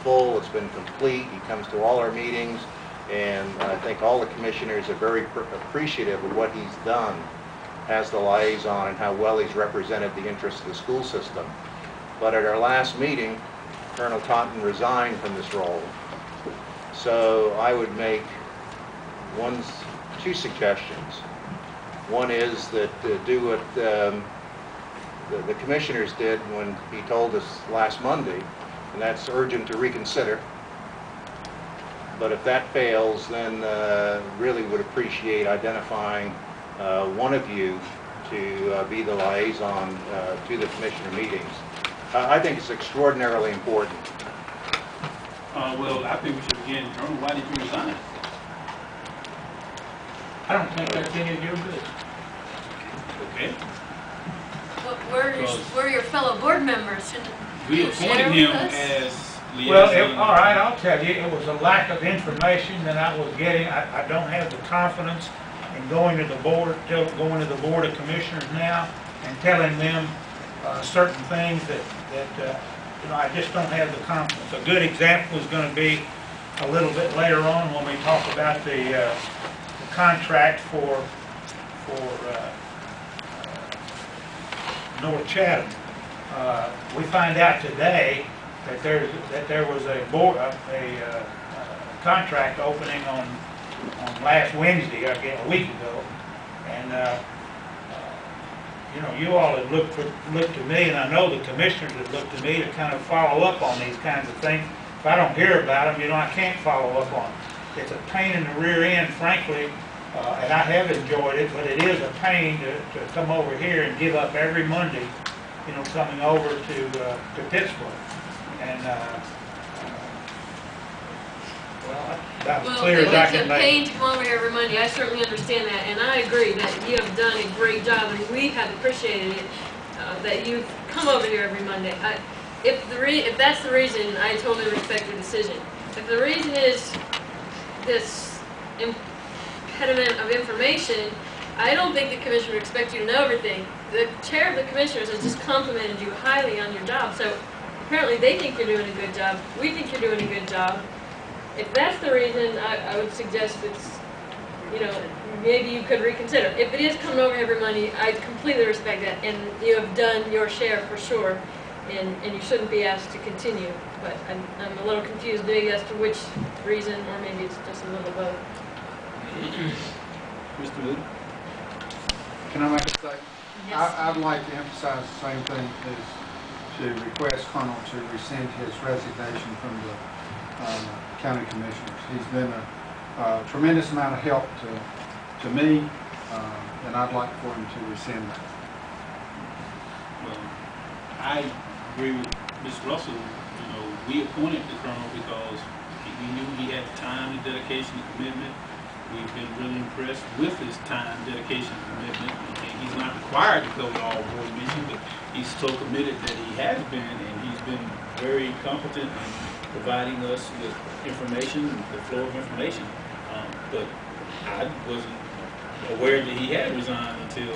full, it's been complete. He comes to all our meetings, and I think all the commissioners are very appreciative of what he's done as the liaison and how well he's represented the interests of the school system. But at our last meeting, Colonel Totten resigned from this role. So I would make two suggestions. One is that do what the commissioners did when he told us last Monday, and that's urge him to reconsider. But if that fails, then really would appreciate identifying one of you to be the liaison to the commissioner meetings. I think it's extraordinarily important. Well, I think we should begin. Colonel, why did you resign? I don't think that's any of your business. Okay. Well, we're your fellow board members. Shouldn't we appointed him as liaison? Well, all right, I'll tell you, it was a lack of information that I was getting. I don't have the confidence in going to the board of commissioners now and telling them certain things that you know, I just don't have the confidence. A good example is going to be a little bit later on when we talk about the contract for North Chatham. We find out today that there was a contract opening on last Wednesday, I guess, a week ago, and you know, you all have looked to me, and I know the commissioners have looked to me to kind of follow up on these kinds of things. If I don't hear about them, you know, I can't follow up on them. It's a pain in the rear end, frankly, and I have enjoyed it, but it is a pain to come over here and give up every Monday, you know, coming over to Pittsburgh. And well, about as clear as I can make. It's a pain to come over here every Monday. I certainly understand that, and I agree that you have done a great job, and we have appreciated it that you've come over here every Monday. If that's the reason, I totally respect your decision. If the reason is this impediment of information, I don't think the commissioner would expect you to know everything. The chair of the commissioners has just complimented you highly on your job, so apparently they think you're doing a good job. We think you're doing a good job. If that's the reason, I would suggest it's, you know, maybe you could reconsider. If it is coming over every Monday, I completely respect that, and you have done your share for sure, and you shouldn't be asked to continue. But I'm a little confused maybe as to which reason, or maybe it's just a little both. Mr. Wood? Can I make a statement? Yes. I'd like to emphasize the same thing as to request Colonel to rescind his resignation from the county commissioners. He's been a tremendous amount of help to me, and I'd like for him to rescind that. Well, I agree with Ms. Russell. You know, we appointed the colonel because we knew he had the time, the dedication, the commitment. We've been really impressed with his time, dedication, and commitment. And he's not required to go to all board meetings, but he's so committed that he has been, and he's been very competent in providing us with information, the flow of information. But I wasn't aware that he had resigned until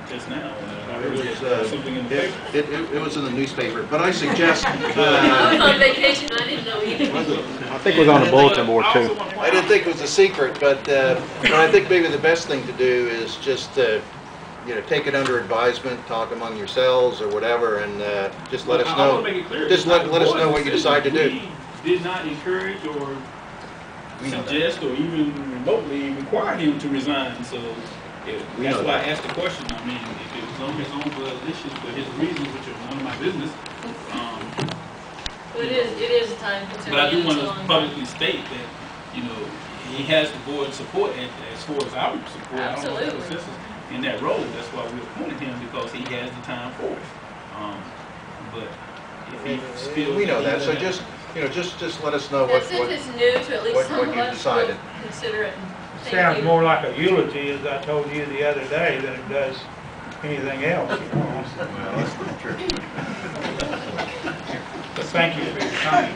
just now. I heard something in the paper. It was in the newspaper, but I suggest... I was on vacation, I didn't know either. I think it was on the bulletin board too. I didn't think it was a secret, but I think maybe the best thing to do is just you know, take it under advisement, talk among yourselves or whatever, and just let us know. I want to make it clear, just let us know what you decide to do. We did not encourage or suggest or even remotely require him to resign. So that's why I asked the question. I mean, if it was on his own issues for his reasons, which are none of my business. But it is a time consuming. But I do want to publicly state that, you know, he has the board's support as far as our support. Absolutely. I don't know if in that role. That's why we appointed him, because he has the time for it. But if he still, we know that. So just let us know what new to at least some of you us decided. Consider it. Sounds more like a eulogy, as I told you the other day, than it does anything else. You know? Well, that's not true. But thank you for your time.